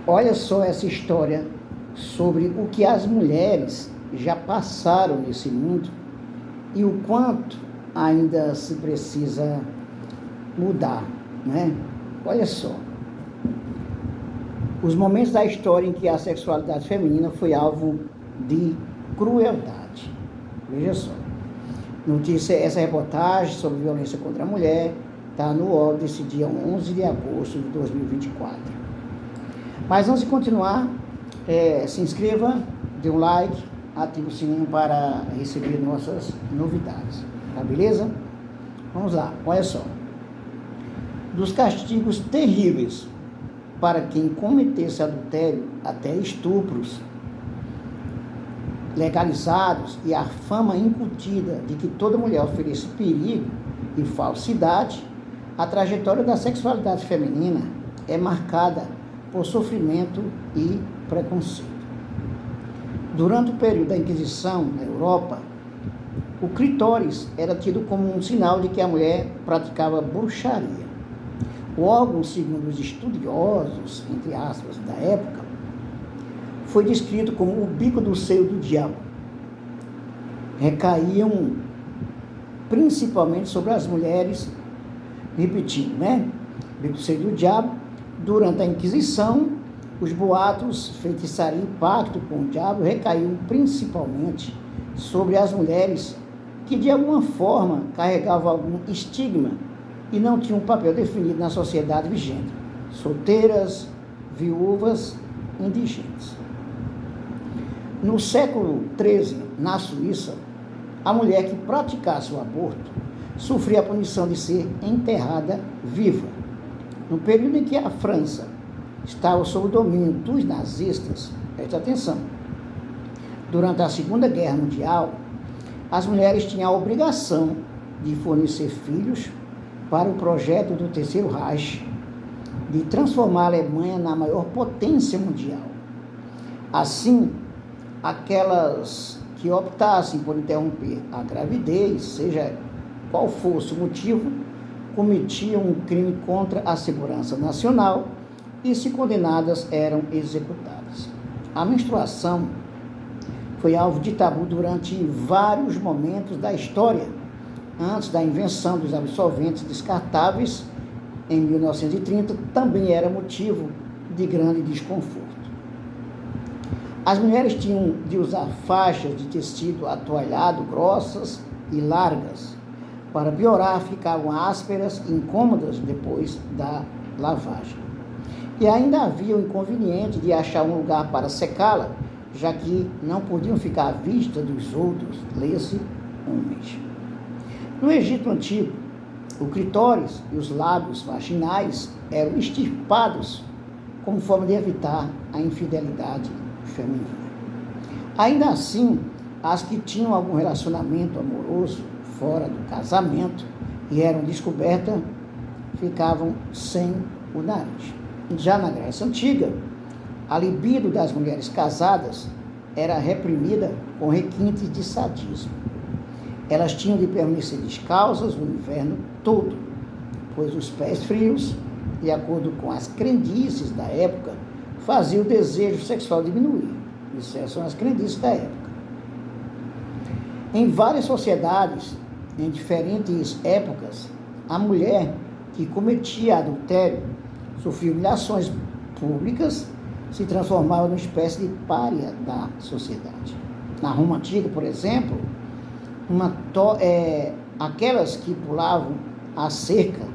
Olha só essa história sobre o que as mulheres já passaram nesse mundo e o quanto ainda se precisa mudar, né? Olha só, os momentos da história em que a sexualidade feminina foi alvo de crueldade. Veja só, notícia, essa reportagem sobre violência contra a mulher está no UOL desse dia 11 de agosto de 2024. Mas antes de continuar, se inscreva, dê um like, ative o sininho para receber nossas novidades, tá beleza? Vamos lá, olha só. Dos castigos terríveis para quem cometesse adultério, até estupros legalizados e a fama incutida de que toda mulher oferece perigo e falsidade, a trajetória da sexualidade feminina é marcada por sofrimento e preconceito. Durante o período da Inquisição na Europa, o clitóris era tido como um sinal de que a mulher praticava bruxaria. O órgão, segundo os estudiosos, entre aspas, da época, foi descrito como o bico do seio do diabo. Recaíam principalmente sobre as mulheres, repetindo, né? Bico do seio do diabo. Durante a Inquisição, os boatos, feitiçaria e pacto com o diabo recaíam principalmente sobre as mulheres que, de alguma forma, carregavam algum estigma e não tinham um papel definido na sociedade vigente, solteiras, viúvas, indigentes. No século XIII, na Suíça, a mulher que praticasse o aborto sofria a punição de ser enterrada viva. No período em que a França estava sob o domínio dos nazistas, preste atenção, durante a Segunda Guerra Mundial, as mulheres tinham a obrigação de fornecer filhos para o projeto do Terceiro Reich de transformar a Alemanha na maior potência mundial. Assim, aquelas que optassem por interromper a gravidez, seja qual fosse o motivo, cometiam um crime contra a segurança nacional e, se condenadas, eram executadas. A menstruação foi alvo de tabu durante vários momentos da história. Antes da invenção dos absorventes descartáveis, em 1930, também era motivo de grande desconforto. As mulheres tinham de usar faixas de tecido atoalhado grossas e largas. Para piorar, ficavam ásperas e incômodas depois da lavagem. E ainda havia o inconveniente de achar um lugar para secá-la, já que não podiam ficar à vista dos outros, leia-se, homens. No Egito Antigo, o clitóris e os lábios vaginais eram extirpados como forma de evitar a infidelidade feminina. Ainda assim, as que tinham algum relacionamento amoroso fora do casamento e eram descobertas, ficavam sem o nariz. Já na Grécia Antiga, a libido das mulheres casadas era reprimida com requintes de sadismo. Elas tinham de permanecer descalças o inverno todo, pois os pés frios, de acordo com as crendices da época, faziam o desejo sexual diminuir. Isso são as crendices da época. Em várias sociedades, em diferentes épocas, a mulher que cometia adultério sofria humilhações públicas, se transformava numa espécie de pária da sociedade. Na Roma Antiga, por exemplo, aquelas que pulavam a cerca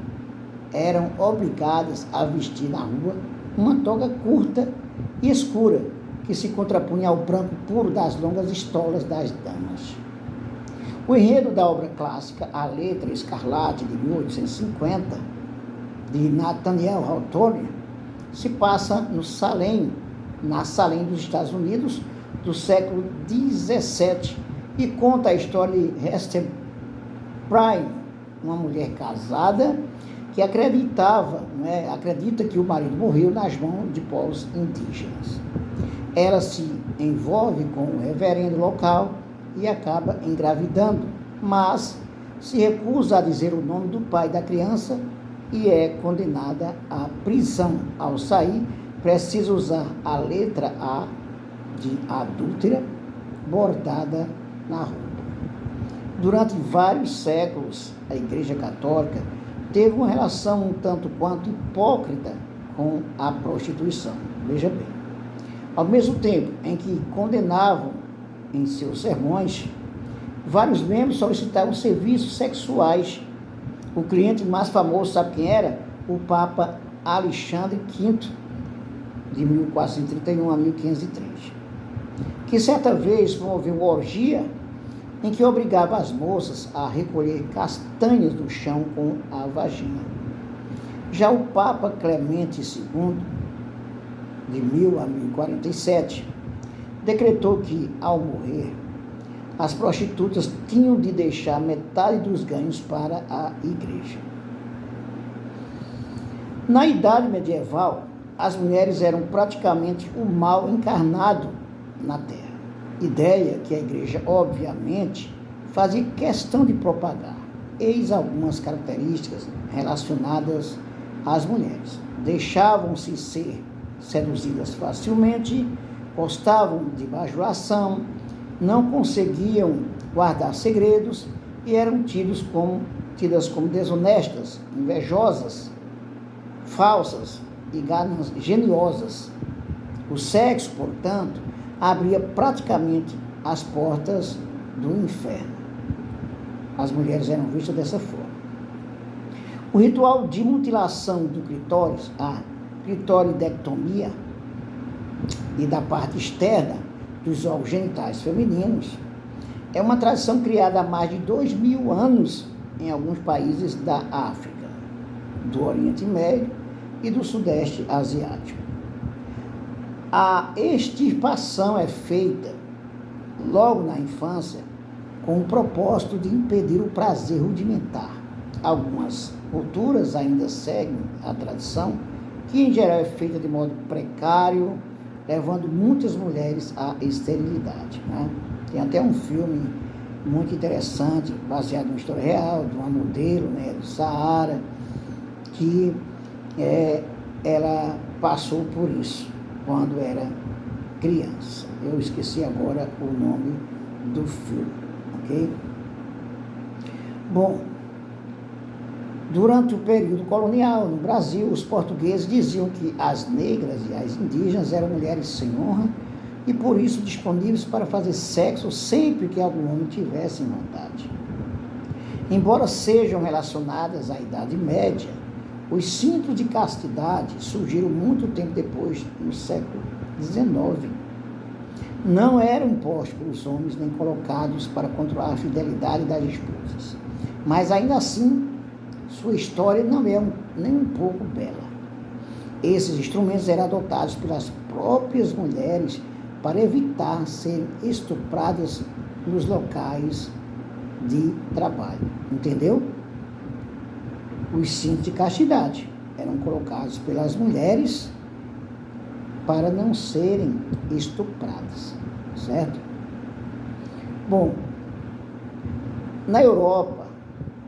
eram obrigadas a vestir na rua uma toga curta e escura, que se contrapunha ao branco puro das longas estolas das damas. O enredo da obra clássica A Letra Escarlate, de 1850, de Nathaniel Hawthorne, se passa na Salem dos Estados Unidos, do século XVII, e conta a história de Hester Prynne, uma mulher casada que acredita que o marido morreu nas mãos de povos indígenas. Ela se envolve com o reverendo local e acaba engravidando, mas se recusa a dizer o nome do pai da criança e é condenada à prisão. Ao sair, precisa usar a letra A de adúltera bordada na roupa. Durante vários séculos, a Igreja Católica teve uma relação um tanto quanto hipócrita com a prostituição. Veja bem. Ao mesmo tempo em que condenavam em seus sermões, vários membros solicitavam serviços sexuais. O cliente mais famoso, sabe quem era? O Papa Alexandre V, de 1431 a 1503, que certa vez promoveu uma orgia em que obrigava as moças a recolher castanhas do chão com a vagina. Já o Papa Clemente II, de 1000 a 1047, decretou que, ao morrer, as prostitutas tinham de deixar metade dos ganhos para a igreja. Na Idade Medieval, as mulheres eram praticamente o mal encarnado na Terra. Ideia que a igreja, obviamente, fazia questão de propagar. Eis algumas características relacionadas às mulheres. Deixavam-se ser seduzidas facilmente, gostavam de bajulação, não conseguiam guardar segredos e eram tidas como desonestas, invejosas, falsas e geniosas. O sexo, portanto, abria praticamente as portas do inferno. As mulheres eram vistas dessa forma. O ritual de mutilação do clitóris, a clitoridectomia, e da parte externa dos órgãos genitais femininos, é uma tradição criada há mais de 2000 anos em alguns países da África, do Oriente Médio e do Sudeste Asiático. A extirpação é feita logo na infância com o propósito de impedir o prazer rudimentar. Algumas culturas ainda seguem a tradição, que em geral é feita de modo precário, levando muitas mulheres à esterilidade, né? Tem até um filme muito interessante, baseado numa história real, de uma modelo, né, do Saara, que ela passou por isso quando era criança. Eu esqueci agora o nome do filme, ok? Bom, durante o período colonial no Brasil, os portugueses diziam que as negras e as indígenas eram mulheres sem honra e por isso disponíveis para fazer sexo sempre que algum homem tivesse vontade. Embora sejam relacionadas à Idade Média, os cintos de castidade surgiram muito tempo depois, no século XIX. Não eram impostos pelos homens nem colocados para controlar a fidelidade das esposas, mas ainda assim sua história não é nem um pouco bela. Esses instrumentos eram adotados pelas próprias mulheres para evitar serem estupradas nos locais de trabalho. Entendeu? Os cintos de castidade eram colocados pelas mulheres para não serem estupradas, certo? Bom, na Europa,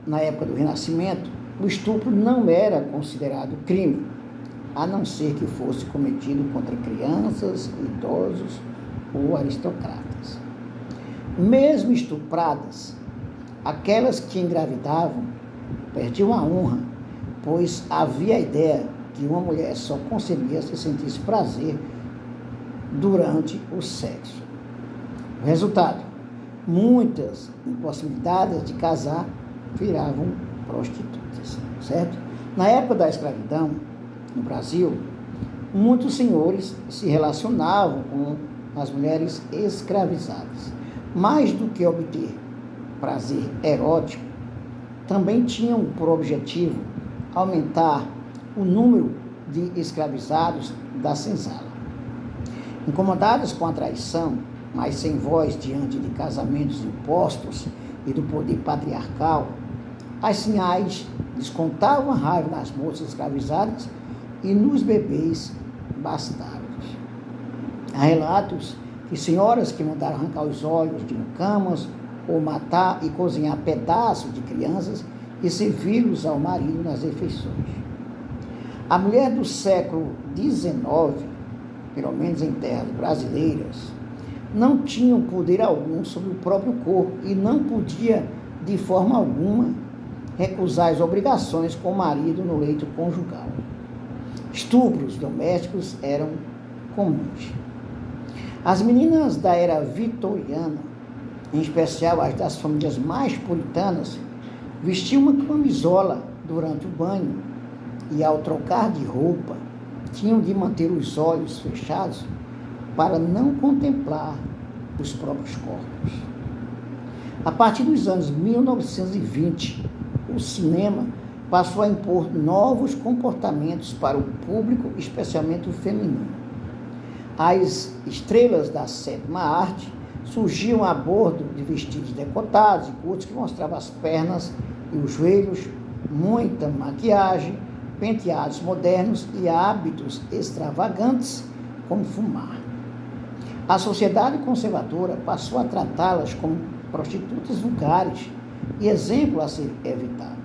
na época do Renascimento, o estupro não era considerado crime, a não ser que fosse cometido contra crianças, idosos ou aristocratas. Mesmo estupradas, aquelas que engravidavam perdiam a honra, pois havia a ideia que uma mulher só concebia se sentisse prazer durante o sexo. O resultado, muitas impossibilitadas de casar viravam prostitutas, certo? Na época da escravidão, no Brasil, muitos senhores se relacionavam com as mulheres escravizadas. Mais do que obter prazer erótico, também tinham por objetivo aumentar o número de escravizados da senzala. Incomodadas com a traição, mas sem voz diante de casamentos impostos e do poder patriarcal, as sinhais descontavam a raiva nas moças escravizadas e nos bebês bastardos. Há relatos de senhoras que mandaram arrancar os olhos de mucamas ou matar e cozinhar pedaços de crianças e servi-los ao marido nas refeições. A mulher do século XIX, pelo menos em terras brasileiras, não tinha poder algum sobre o próprio corpo e não podia, de forma alguma, recusar as obrigações com o marido no leito conjugal. Estupros domésticos eram comuns. As meninas da era vitoriana, em especial as das famílias mais puritanas, vestiam uma camisola durante o banho e, ao trocar de roupa, tinham de manter os olhos fechados para não contemplar os próprios corpos. A partir dos anos 1920, o cinema passou a impor novos comportamentos para o público, especialmente o feminino. As estrelas da sétima arte surgiam a bordo de vestidos decotados e curtos que mostravam as pernas e os joelhos, muita maquiagem, penteados modernos e hábitos extravagantes, como fumar. A sociedade conservadora passou a tratá-las como prostitutas vulgares e exemplo a ser evitado,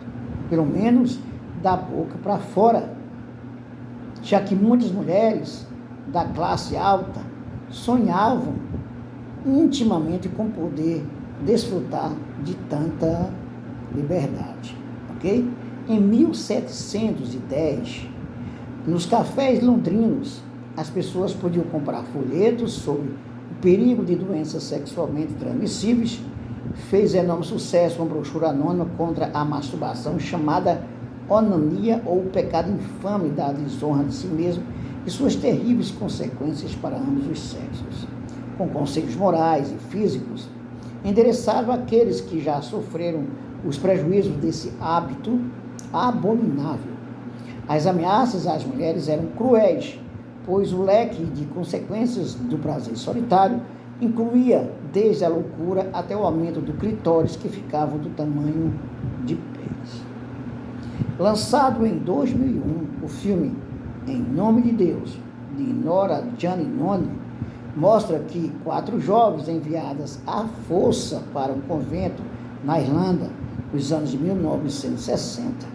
pelo menos da boca para fora, já que muitas mulheres da classe alta sonhavam intimamente com poder desfrutar de tanta liberdade, ok? Em 1710, nos cafés londrinos, as pessoas podiam comprar folhetos sobre o perigo de doenças sexualmente transmissíveis. Fez enorme sucesso uma brochura anônima contra a masturbação chamada onania ou o pecado infame da desonra de si mesmo e suas terríveis consequências para ambos os sexos, com conselhos morais e físicos endereçados àqueles que já sofreram os prejuízos desse hábito abominável. As ameaças às mulheres eram cruéis, pois o leque de consequências do prazer solitário incluía desde a loucura até o aumento do clitóris, que ficava do tamanho de pés. Lançado em 2001, o filme Em Nome de Deus, de Nora Giannini, mostra que 4 jovens enviadas à força para um convento na Irlanda nos anos de 1960.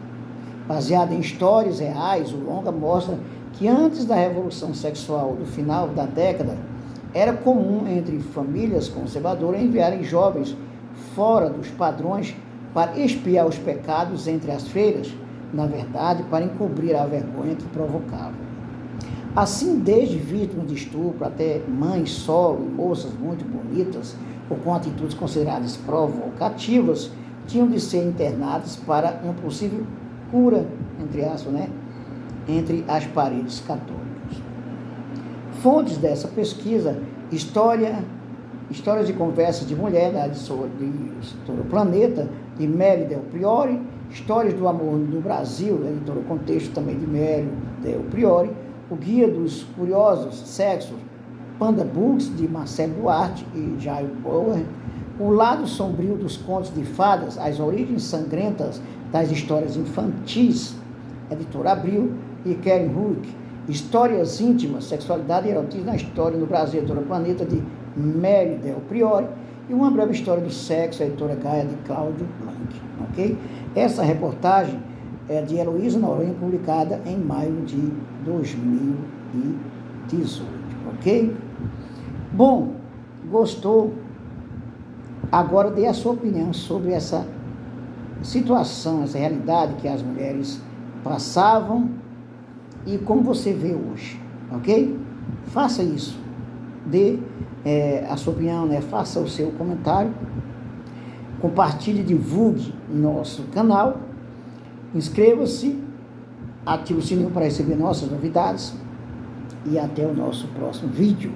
Baseado em histórias reais, o longa mostra que antes da revolução sexual do final da década, era comum entre famílias conservadoras enviarem jovens fora dos padrões para expiar os pecados entre as freiras, na verdade, para encobrir a vergonha que provocavam. Assim, desde vítimas de estupro até mães solo e moças muito bonitas ou com atitudes consideradas provocativas, tinham de ser internadas para uma possível cura, entre aspas, entre as paredes católicas. Fontes dessa pesquisa: Histórias de Conversas de Mulher, da editora Planeta, de Mary Del Priore, Histórias do Amor no Brasil, da editora Contexto, também de Mary Del Priore, O Guia dos Curiosos Sexos, Panda Books, de Marcelo Duarte e Jair Bauer, O Lado Sombrio dos Contos de Fadas, As Origens Sangrentas das Histórias Infantis, editora Abril, e Karen Huick, Histórias Íntimas, Sexualidade e Erotismo na História no Brasil, editora Planeta, de Mary Del Priore, e Uma Breve História do Sexo, editora Gaia, de Cláudio Blanc, ok? Essa reportagem é de Heloísa Noronha, publicada em maio de 2018, ok? Bom, gostou? Agora dê a sua opinião sobre essa situação, essa realidade que as mulheres passavam e como você vê hoje, ok? Faça isso, dê a sua opinião, faça o seu comentário, compartilhe, divulgue nosso canal, inscreva-se, ative o sininho para receber nossas novidades e até o nosso próximo vídeo.